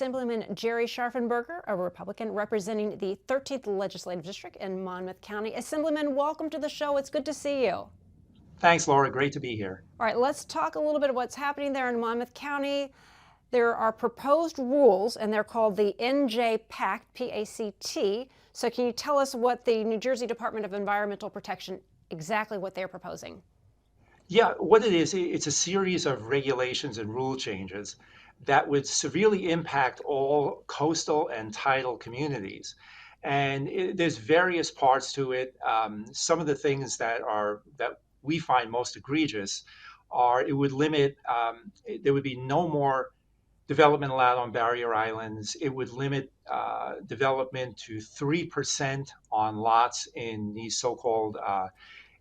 Assemblyman Jerry Scharfenberger, a Republican representing the 13th Legislative District in Monmouth County. Assemblyman, welcome to the show. It's good to see you. Thanks, Laura. Great to be here. All right, let's talk a little bit of what's happening there in Monmouth County. There are proposed rules, and they're called the NJ Pact, P-A-C-T. So can you tell us what the New Jersey Department of Environmental Protection, exactly what they're proposing? Yeah, what it is, it's a series of regulations and rule changes that would severely impact all coastal and tidal communities. And there's various parts to it. Some of the things that we find most egregious are it would limit, there would be no more development allowed on barrier islands. It would limit development to 3% on lots in these so-called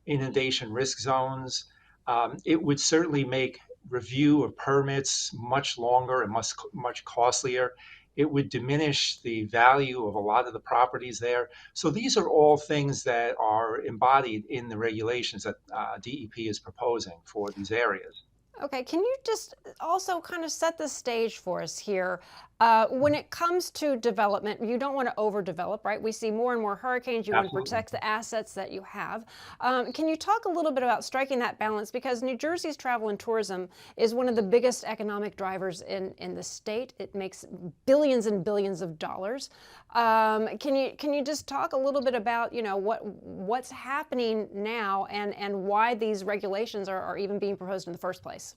inundation risk zones. It would certainly make review of permits much longer and much costlier. It would diminish the value of a lot of the properties there. So these are all things that are embodied in the regulations that DEP is proposing for these areas. Okay, can you just also kind of set the stage for us here? When it comes to development, you don't want to overdevelop, right? We see more and more hurricanes. You want to Absolutely. protect the assets that you have. Can you talk a little bit about striking that balance? Because New Jersey's travel and tourism is one of the biggest economic drivers in the state. It makes billions and billions of dollars. Can you just talk a little bit about, you know, what's happening now and why these regulations are even being proposed in the first place?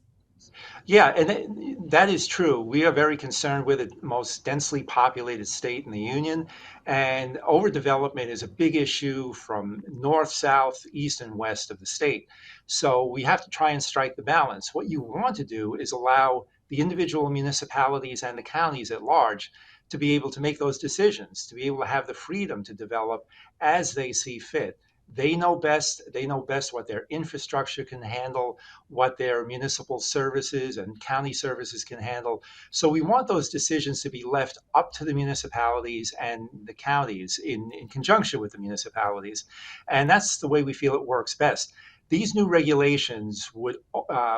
Yeah, and that is true. We are very concerned with the most densely populated state in the union, and overdevelopment is a big issue from north, south, east, and west of the state. So we have to try and strike the balance. What you want to do is allow the individual municipalities and the counties at large to be able to make those decisions, to be able to have the freedom to develop as they see fit. They know best. They know best what their infrastructure can handle, what their municipal services and county services can handle. So we want those decisions to be left up to the municipalities and the counties in conjunction with the municipalities. And that's the way we feel it works best. These new regulations would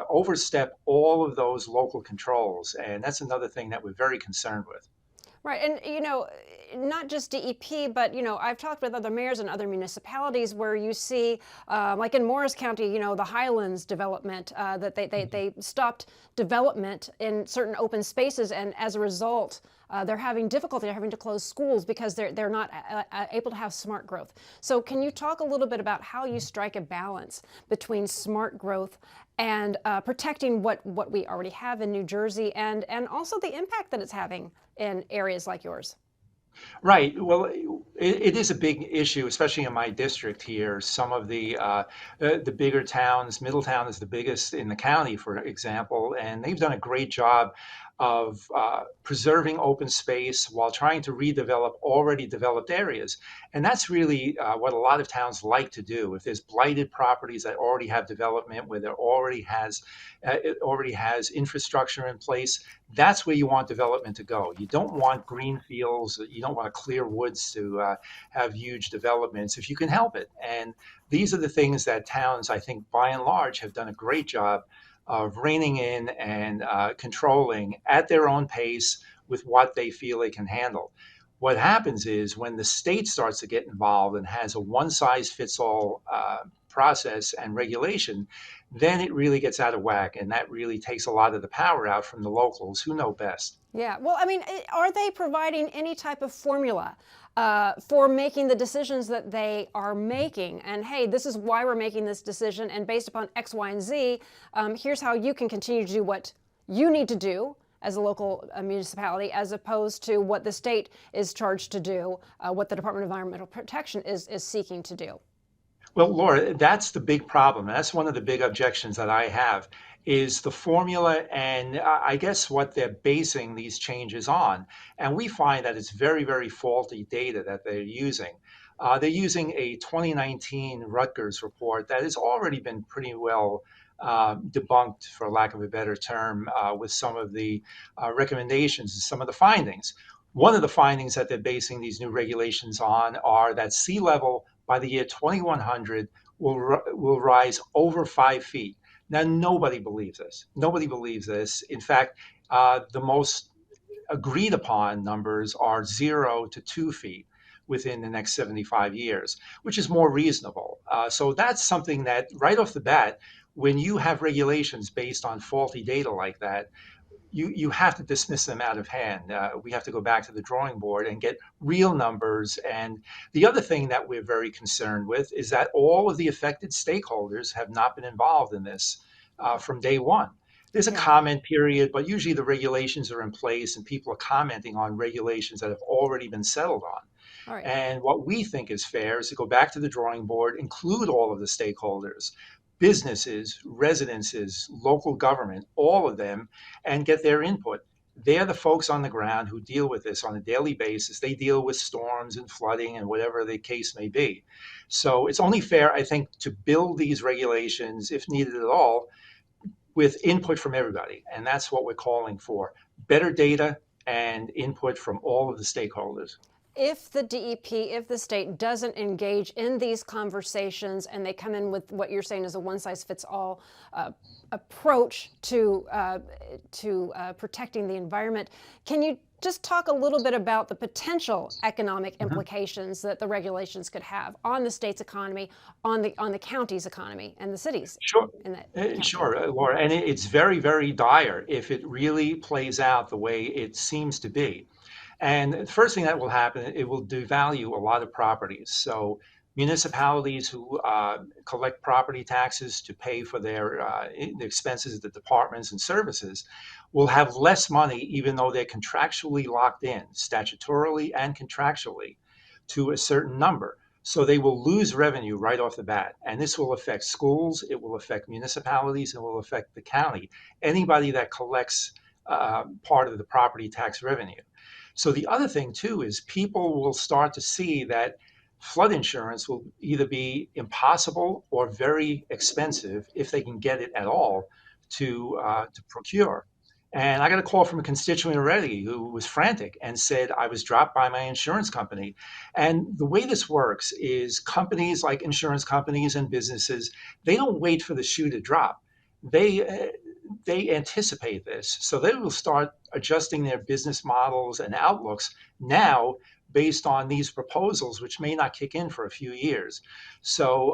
overstep all of those local controls. And that's another thing that we're very concerned with. Right, and you know, not just DEP, but you know, I've talked with other mayors and other municipalities where you see, like in Morris County, you know, the Highlands development, that they stopped development in certain open spaces, and as a result, they're having difficulty. They're having to close schools because they're not able to have smart growth. So, can you talk a little bit about how you strike a balance between smart growth and protecting what we already have in New Jersey, and also the impact that it's having in areas like yours? Right. Well, it is a big issue, especially in my district here. Some of the bigger towns, Middletown is the biggest in the county, for example, and they've done a great job of preserving open space while trying to redevelop already developed areas. And that's really what a lot of towns like to do. If there's blighted properties that already have development, where there it already has infrastructure in place, that's where you want development to go. You don't want green fields. You don't want to clear woods to have huge developments if you can help it. And these are the things that towns, I think, by and large, have done a great job of reining in and controlling at their own pace with what they feel they can handle. What happens is when the state starts to get involved and has a one size fits all process and regulation, then it really gets out of whack. And that really takes a lot of the power out from the locals who know best. Yeah, well, I mean, are they providing any type of formula for making the decisions that they are making? And hey, this is why we're making this decision, and based upon X, Y, and Z, here's how you can continue to do what you need to do as a local municipality, as opposed to what the state is charged to do, what the Department of Environmental Protection is seeking to do. Well, Laura, that's the big problem. That's one of the big objections that I have is the formula and I guess what they're basing these changes on. And we find that it's very, very faulty data that they're using. They're using a 2019 Rutgers report that has already been pretty well debunked, for lack of a better term, with some of the recommendations and some of the findings. One of the findings that they're basing these new regulations on are that sea level by the year 2100 will rise over 5 feet. Now, nobody believes this. Nobody believes this. In fact, the most agreed upon numbers are 0 to 2 feet within the next 75 years, which is more reasonable. So that's something that right off the bat, when you have regulations based on faulty data like that, you have to dismiss them out of hand. We have to go back to the drawing board and get real numbers. And the other thing that we're very concerned with is that all of the affected stakeholders have not been involved in this from day one. There's a Yeah. comment period, but usually the regulations are in place and people are commenting on regulations that have already been settled on. All right. And what we think is fair is to go back to the drawing board, include all of the stakeholders, businesses, residences, local government, all of them, and get their input. They're the folks on the ground who deal with this on a daily basis. They deal with storms and flooding and whatever the case may be. So it's only fair, I think, to build these regulations, if needed at all, with input from everybody. And that's what we're calling for: better data and input from all of the stakeholders. If the DEP, if the state doesn't engage in these conversations and they come in with what you're saying is a one-size-fits-all approach to protecting the environment, can you just talk a little bit about the potential economic implications that the regulations could have on the state's economy, on the county's economy, and the cities Sure. in that county? Sure, Laura, and it's very, very dire if it really plays out the way it seems to be. And the first thing that will happen, it will devalue a lot of properties. So municipalities who collect property taxes to pay for the expenses of the departments and services will have less money, even though they're contractually locked in, statutorily and contractually, to a certain number. So they will lose revenue right off the bat. And this will affect schools, it will affect municipalities, and will affect the county, anybody that collects part of the property tax revenue. So the other thing too is people will start to see that flood insurance will either be impossible or very expensive, if they can get it at all, to procure. And I got a call from a constituent already who was frantic and said, I was dropped by my insurance company. And the way this works is companies like insurance companies and businesses, they don't wait for the shoe to drop. They anticipate this. So they will start adjusting their business models and outlooks now based on these proposals, which may not kick in for a few years. So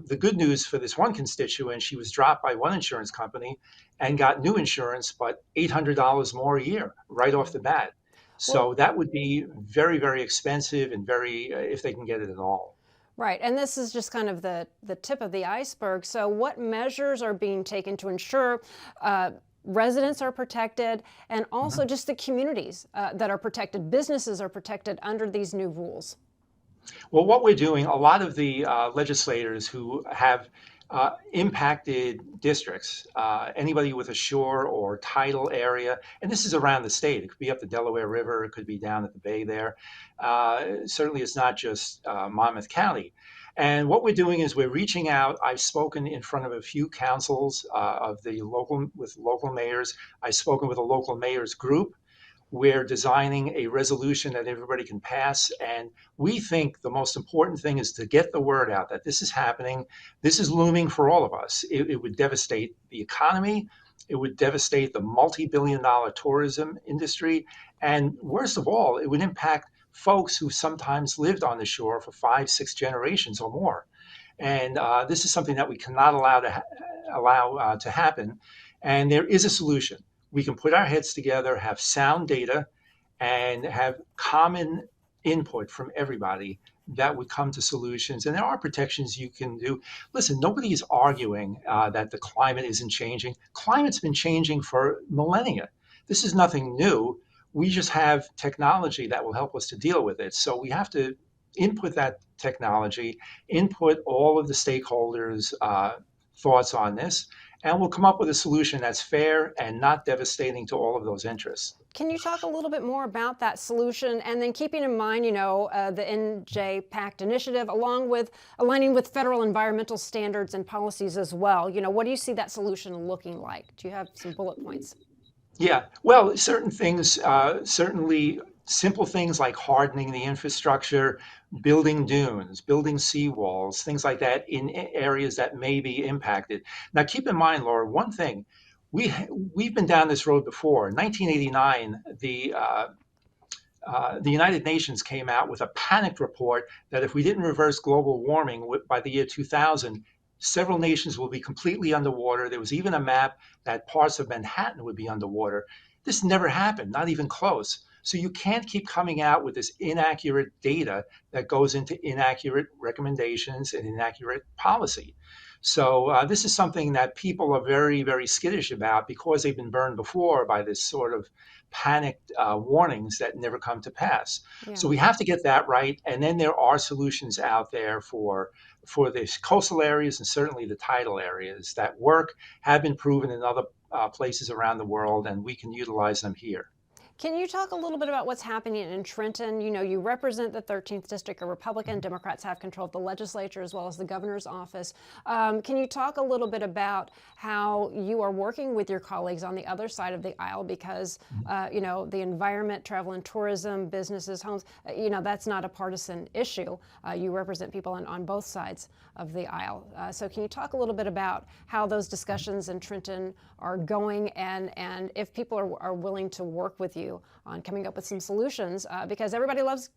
the good news for this one constituent, she was dropped by one insurance company and got new insurance, but $800 more a year right off the bat. Well, So that would be very, very expensive and very, if they can get it at all. right, and this is just kind of the tip of the iceberg. So what measures are being taken to ensure residents are protected, and also Mhm. just the communities that are protected, businesses are protected under these new rules? Well, what we're doing, a lot of the legislators who have impacted districts, anybody with a shore or tidal area, and this is around the state. It could be up the Delaware River, it could be down at the bay there. Certainly, it's not just Monmouth County. And what we're doing is we're reaching out. I've spoken in front of a few councils of the local mayors. I've spoken with a local mayors group. We're designing a resolution that everybody can pass. And we think the most important thing is to get the word out that this is happening. This is looming for all of us. It would devastate the economy. It would devastate the multi-billion-dollar tourism industry. And worst of all, it would impact folks who sometimes lived on the shore for 5, 6 generations or more. And this is something that we cannot allow to happen. And there is a solution. We can put our heads together, have sound data, and have common input from everybody that would come to solutions. And there are protections you can do. Listen, nobody is arguing that the climate isn't changing. Climate's been changing for millennia. This is nothing new. We just have technology that will help us to deal with it. So we have to input that technology, input all of the stakeholders' thoughts on this, and we'll come up with a solution that's fair and not devastating to all of those interests. Can you talk a little bit more about that solution, and then keeping in mind, the NJ Pact initiative, along with aligning with federal environmental standards and policies as well? What do you see that solution looking like? Do you have some bullet points? Yeah, well, certain things, certainly simple things like hardening the infrastructure, building dunes, building seawalls, things like that in areas that may be impacted. Now, keep in mind, Laura, one thing, we we've been down this road before. In 1989, the United Nations came out with a panicked report that if we didn't reverse global warming by the year 2000, several nations will be completely underwater. There was even a map that parts of Manhattan would be underwater. This never happened, not even close. So you can't keep coming out with this inaccurate data that goes into inaccurate recommendations and inaccurate policy. So this is something that people are very, very skittish about because they've been burned before by this sort of panicked warnings that never come to pass. Yeah. So we have to get that right, and then there are solutions out there for the coastal areas and certainly the tidal areas that work, have been proven in other places around the world, and we can utilize them here. Can you talk a little bit about what's happening in Trenton? You know, you represent the 13th District, a Republican. Democrats have control of the legislature as well as the governor's office. Can you talk a little bit about how you are working with your colleagues on the other side of the aisle? Because, you know, the environment, travel and tourism, businesses, homes, you know, that's not a partisan issue. You represent people on both sides of the aisle. So can you talk a little bit about how those discussions in Trenton are going and if people are willing to work with you on coming up with some solutions, because everybody loves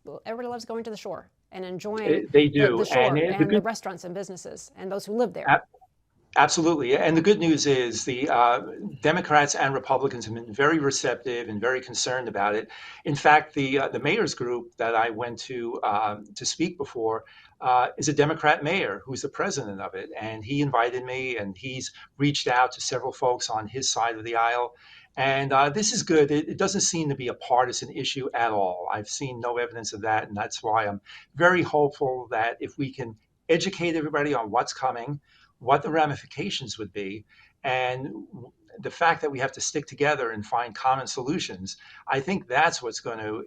going to the shore and enjoying They do, the shore the and the good restaurants and businesses and those who live there. absolutely. And the good news is the Democrats and Republicans have been very receptive and very concerned about it. In fact, the mayor's group that I went to speak before is a Democrat mayor who's the president of it, and he invited me, and he's reached out to several folks on his side of the aisle. And this is good. It doesn't seem to be a partisan issue at all. I've seen no evidence of that, and that's why I'm very hopeful that if we can educate everybody on what's coming, what the ramifications would be, and the fact that we have to stick together and find common solutions, I think that's what's going to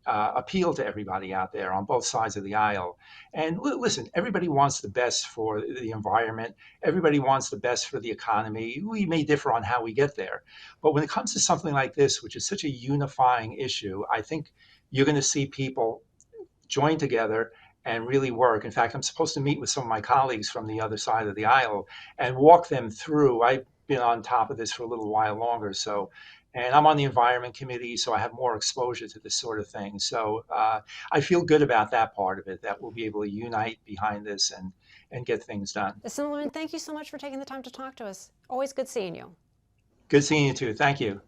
appeal to everybody out there on both sides of the aisle. And listen, everybody wants the best for the environment. Everybody wants the best for the economy. We may differ on how we get there. But when it comes to something like this, which is such a unifying issue, I think you're going to see people join together and really work. In fact, I'm supposed to meet with some of my colleagues from the other side of the aisle and walk them through. I've been on top of this for a little while longer, and I'm on the Environment Committee, so I have more exposure to this sort of thing. So I feel good about that part of it, that we'll be able to unite behind this and get things done. Assemblyman, thank you so much for taking the time to talk to us. Always good seeing you. Good seeing you too. Thank you.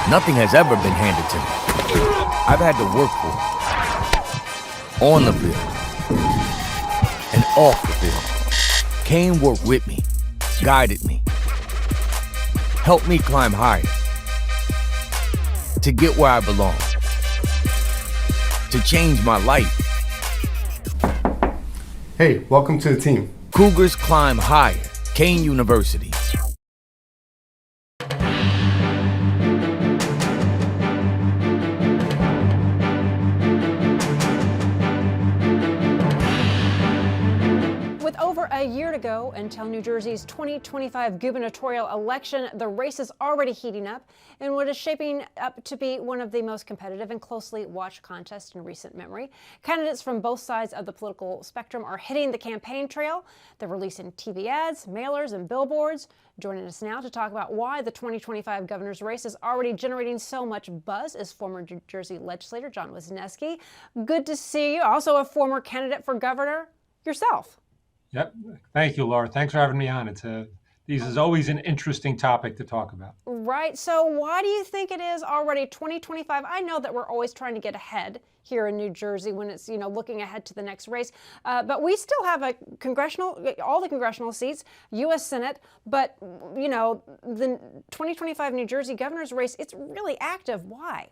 Nothing has ever been handed to me. I've had to work for it. On the field. And off the field. Kane worked with me. Guided me. Helped me climb higher. To get where I belong. To change my life. Hey, welcome to the team. Cougars climb higher. Kane University. A year to go until New Jersey's 2025 gubernatorial election, the race is already heating up in what is shaping up to be one of the most competitive and closely watched contests in recent memory. Candidates from both sides of the political spectrum are hitting the campaign trail. They're releasing TV ads, mailers, and billboards. Joining us now to talk about why the 2025 governor's race is already generating so much buzz is former New Jersey legislator John Wisniewski. Good to see you. Also a former candidate for governor yourself. Yep. Thank you, Laura. Thanks for having me on. This is always an interesting topic to talk about. Right. So why do you think it is already 2025? I know that we're always trying to get ahead here in New Jersey when it's, you know, looking ahead to the next race. But we still have all the congressional seats, U.S. Senate. But, you know, the 2025 New Jersey governor's race, it's really active. Why?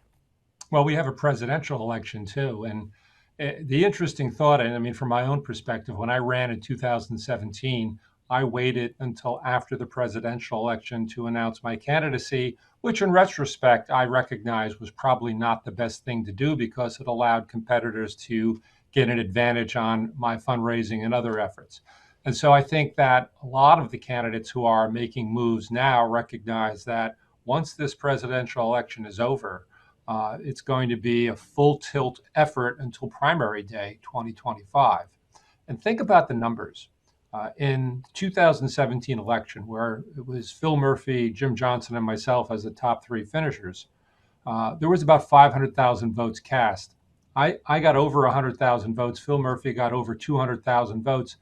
Well, we have a presidential election, too. And the interesting thought, and I mean, from my own perspective, when I ran in 2017, I waited until after the presidential election to announce my candidacy, which in retrospect, I recognize was probably not the best thing to do because it allowed competitors to get an advantage on my fundraising and other efforts. And so I think that a lot of the candidates who are making moves now recognize that once this presidential election is over, It's going to be a full tilt effort until primary day 2025. And think about the numbers. In 2017 election, where it was Phil Murphy, Jim Johnson, and myself as the top three finishers, there was about 500,000 votes cast. I got over 100,000 votes. Phil Murphy got over 200,000 votes.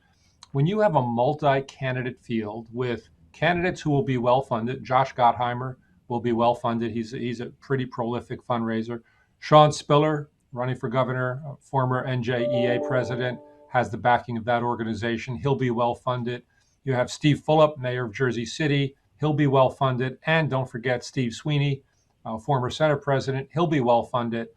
When you have a multi-candidate field with candidates who will be well-funded, Josh Gottheimer will be well-funded. He's a pretty prolific fundraiser. Sean Spiller, running for governor, former NJEA president, has the backing of that organization. He'll be well-funded. You have Steve Fulop, mayor of Jersey City. He'll be well-funded. And don't forget Steve Sweeney, former Senate president. He'll be well-funded.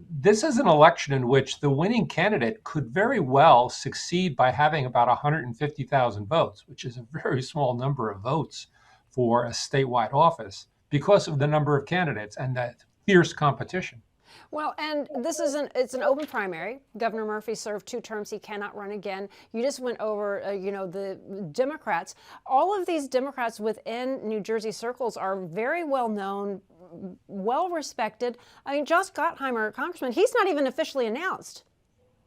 This is an election in which the winning candidate could very well succeed by having about 150,000 votes, which is a very small number of votes for a statewide office because of the number of candidates and that fierce competition. Well, and it's an open primary. Governor Murphy served 2 terms. He cannot run again. You just went over, the Democrats. All of these Democrats within New Jersey circles are very well known, well respected. I mean, Josh Gottheimer, Congressman, he's not even officially announced.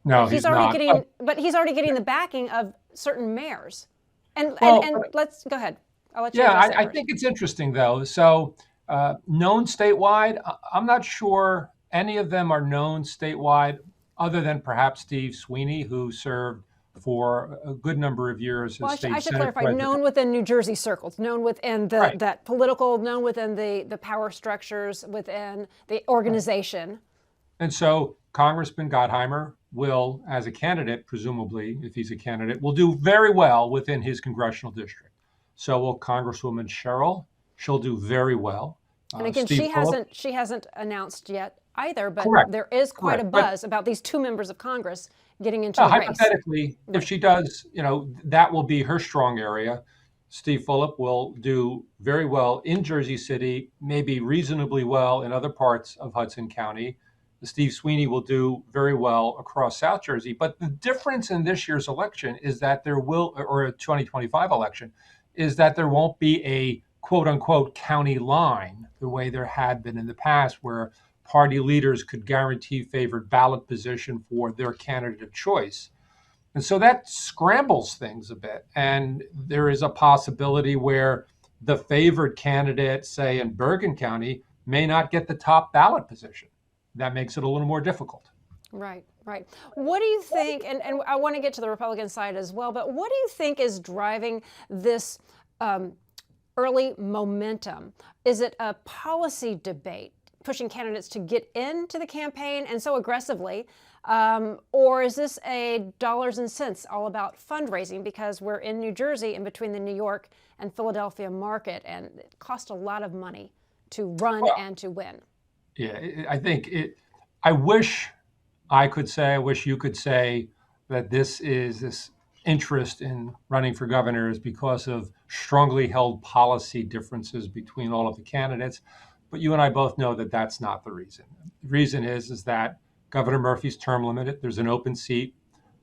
No, he's already getting, but he's already getting the backing of certain mayors. And let's go ahead. I'll let you. Yeah, I think it's interesting though. So known statewide, I'm not sure any of them are known statewide, other than perhaps Steve Sweeney, who served for a good number of years as state I should Senate clarify, president. known within New Jersey circles, known within Right. that political, known within the power structures within the organization. And so Congressman Gottheimer will, as a candidate, presumably, if he's a candidate, will do very well within his congressional district. So will Congresswoman Sherrill. She'll do very well. And again, Steve Fulop, she hasn't announced yet either, but Correct. there is quite a Correct. But- buzz about these 2 members of Congress getting into the race. hypothetically, if she does, that will be her strong area. Steve Fulop will do very well in Jersey City, maybe reasonably well in other parts of Hudson County. Steve Sweeney will do very well across South Jersey. But the difference in this year's election is that or a 2025 election, is that there won't be a quote unquote county line the way there had been in the past, where party leaders could guarantee favored ballot position for their candidate of choice. And so that scrambles things a bit. And there is a possibility where the favored candidate, say in Bergen County, may not get the top ballot position. That makes it a little more difficult. Right. What do you think, and I want to get to the Republican side as well, but what do you think is driving this early momentum? Is it a policy debate, pushing candidates to get into the campaign and so aggressively? Or is this a dollars and cents, all about fundraising, because we're in New Jersey in between the New York and Philadelphia market, and it costs a lot of money to run and to win? Yeah, I wish you could say that this interest in running for governor is because of strongly held policy differences between all of the candidates. But you and I both know that that's not the reason. The reason is that Governor Murphy's term limited. There's an open seat.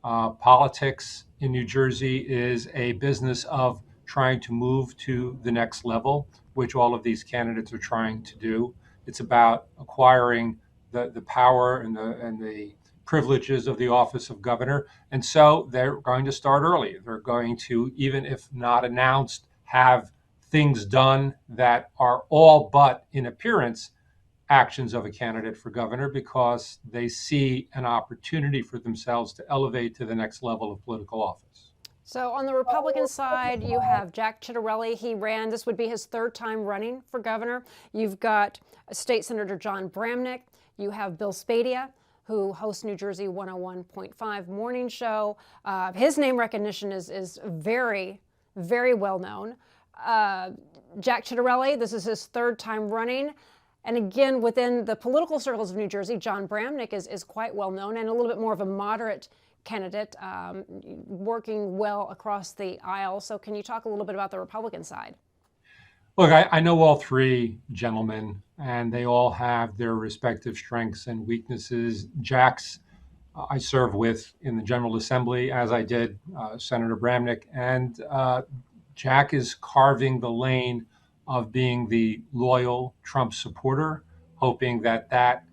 Politics in New Jersey is a business of trying to move to the next level, which all of these candidates are trying to do. It's about acquiring the power and the privileges of the office of governor. And so they're going to start early. They're going to, even if not announced, have things done that are all but, in appearance, actions of a candidate for governor, because they see an opportunity for themselves to elevate to the next level of political office. So on the Republican side, you have Jack Ciattarelli. He ran, this would be his 3rd time running for governor. You've got State Senator John Bramnick. You have Bill Spadea, who hosts New Jersey 101.5 morning show. His name recognition is very, very well known. Jack Ciattarelli, this is his 3rd time running. And again, within the political circles of New Jersey, John Bramnick is quite well known and a little bit more of a moderate candidate, working well across the aisle. So can you talk a little bit about the Republican side? Look, I know all 3 gentlemen, and they all have their respective strengths and weaknesses. Jack's I serve with in the General Assembly, as I did Senator Bramnick, and Jack is carving the lane of being the loyal Trump supporter. hoping that that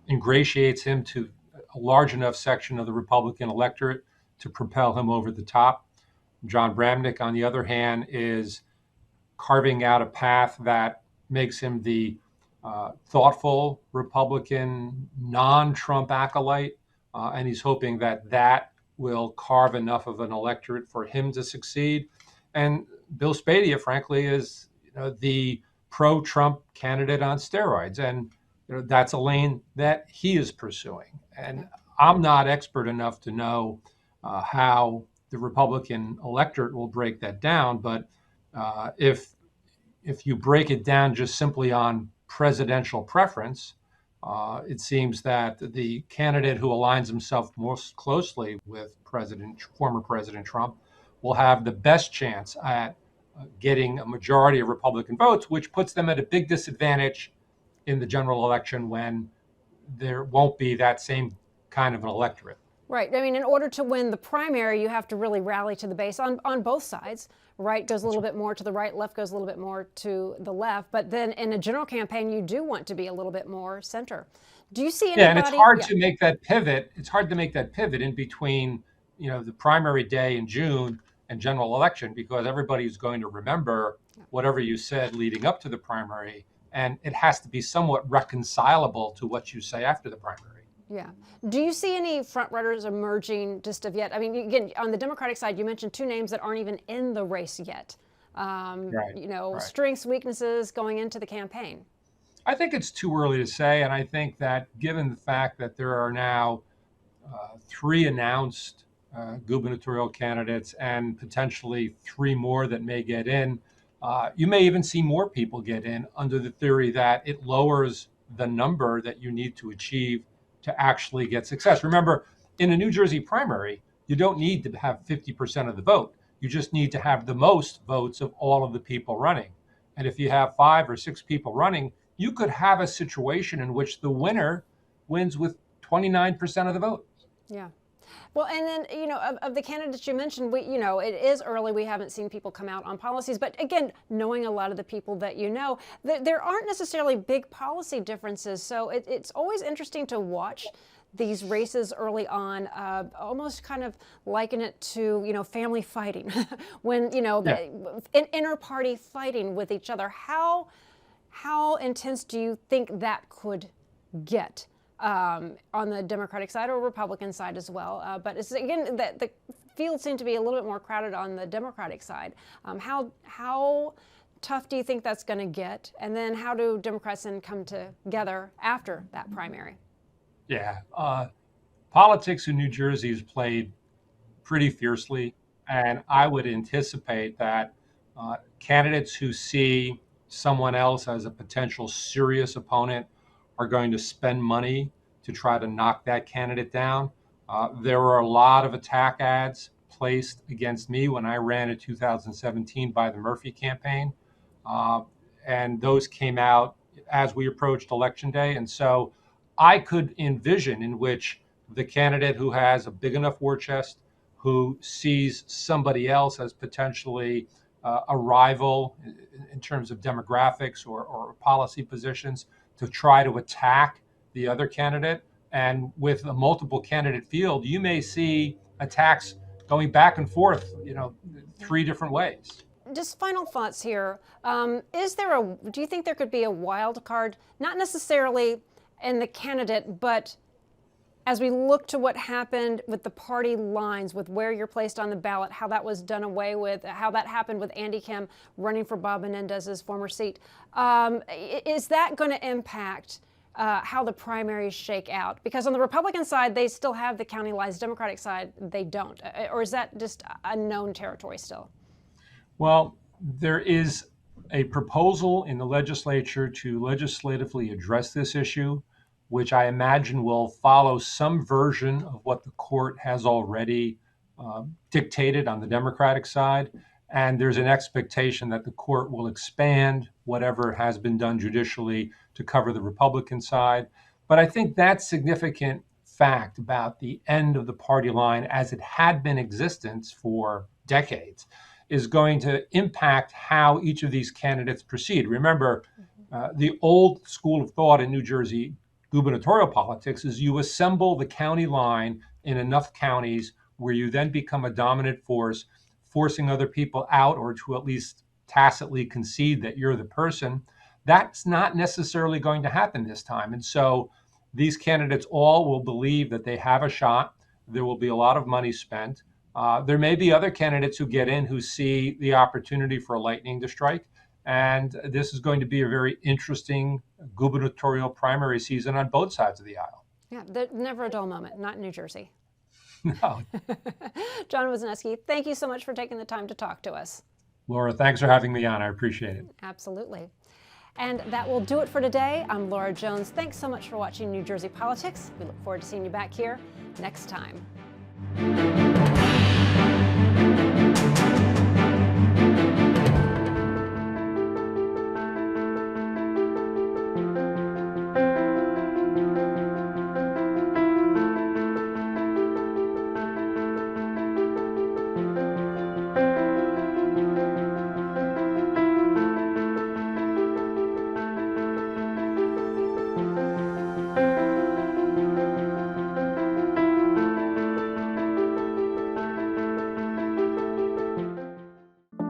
ingratiates him to a large enough section of the Republican electorate to propel him over the top. John Bramnick, on the other hand, is carving out a path that makes him the thoughtful Republican, non-Trump acolyte, and he's hoping that that will carve enough of an electorate for him to succeed. And Bill Spadea, frankly, is the pro-Trump candidate on steroids, and that's a lane that he is pursuing. And I'm not expert enough to know how the Republican electorate will break that down, but if you break it down just simply on presidential preference, it seems that the candidate who aligns himself most closely with former President Trump will have the best chance at getting a majority of Republican votes, which puts them at a big disadvantage in the general election when there won't be that same kind of an electorate. Right. I mean, in order to win the primary, you have to really rally to the base on both sides. Right goes a little bit more to the right, left goes a little bit more to the left. But then in a general campaign, you do want to be a little bit more center. Do you see anybody? Yeah, and it's hard to make that pivot. It's hard to make that pivot in between, the primary day in June and general election, because everybody's going to remember whatever you said leading up to the primary, and it has to be somewhat reconcilable to what you say after the primary. Yeah. Do you see any front runners emerging just of yet? I mean, again, on the Democratic side, you mentioned two names that aren't even in the race yet. Right. Strengths, weaknesses going into the campaign. I think it's too early to say, and I think that given the fact that there are now 3 announced gubernatorial candidates and potentially 3 more that may get in, you may even see more people get in under the theory that it lowers the number that you need to achieve to actually get success. Remember, in a New Jersey primary, you don't need to have 50% of the vote. You just need to have the most votes of all of the people running. And if you have 5 or 6 people running, you could have a situation in which the winner wins with 29% of the vote. Yeah. Well, and then, of the candidates you mentioned, it is early. We haven't seen people come out on policies. But again, knowing a lot of the people that there aren't necessarily big policy differences. So it's always interesting to watch these races early on, almost kind of liken it to, family fighting when, inter-party fighting with each other. How intense do you think that could get? On the Democratic side or Republican side as well. But it's, again, the field seemed to be a little bit more crowded on the Democratic side. How tough do you think that's going to get? And then how do Democrats then come together after that primary? Yeah. Politics in New Jersey is played pretty fiercely. And I would anticipate that candidates who see someone else as a potential serious opponent are going to spend money to try to knock that candidate down. There were a lot of attack ads placed against me when I ran in 2017 by the Murphy campaign. And those came out as we approached Election Day. And so I could envision in which the candidate who has a big enough war chest, who sees somebody else as potentially a rival in terms of demographics or policy positions, to try to attack the other candidate. And with a multiple candidate field, you may see attacks going back and forth, 3 different ways. Just final thoughts here. Do you think there could be a wild card, not necessarily in the candidate, but as we look to what happened with the party lines, with where you're placed on the ballot, how that was done away with, how that happened with Andy Kim running for Bob Menendez's former seat, is that going to impact how the primaries shake out? Because on the Republican side, they still have the county lines. Democratic side, they don't. Or is that just unknown territory still? Well, there is a proposal in the legislature to legislatively address this issue, which I imagine will follow some version of what the court has already dictated on the Democratic side. And there's an expectation that the court will expand whatever has been done judicially to cover the Republican side. But I think that significant fact about the end of the party line as it had been in existence for decades is going to impact how each of these candidates proceed. Remember, The old school of thought in New Jersey gubernatorial politics is you assemble the county line in enough counties where you then become a dominant force, forcing other people out or to at least tacitly concede that you're the person. That's not necessarily going to happen this time. And so these candidates all will believe that they have a shot. There will be a lot of money spent. There may be other candidates who get in who see the opportunity for lightning to strike. And this is going to be a very interesting gubernatorial primary season on both sides of the aisle. Yeah, there's never a dull moment, not in New Jersey. No. John Wisniewski, thank you so much for taking the time to talk to us. Laura, thanks for having me on. I appreciate it. Absolutely. And that will do it for today. I'm Laura Jones. Thanks so much for watching New Jersey Politics. We look forward to seeing you back here next time.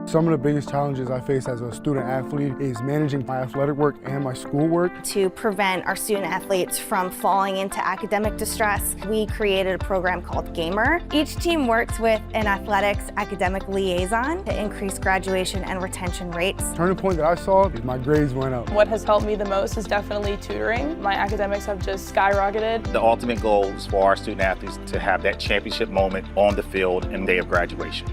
Some of the biggest challenges I face as a student athlete is managing my athletic work and my schoolwork. To prevent our student athletes from falling into academic distress, we created a program called Gamer. Each team works with an athletics academic liaison to increase graduation and retention rates. The turning point that I saw is my grades went up. What has helped me the most is definitely tutoring. My academics have just skyrocketed. The ultimate goal is for our student athletes to have that championship moment on the field and day of graduation.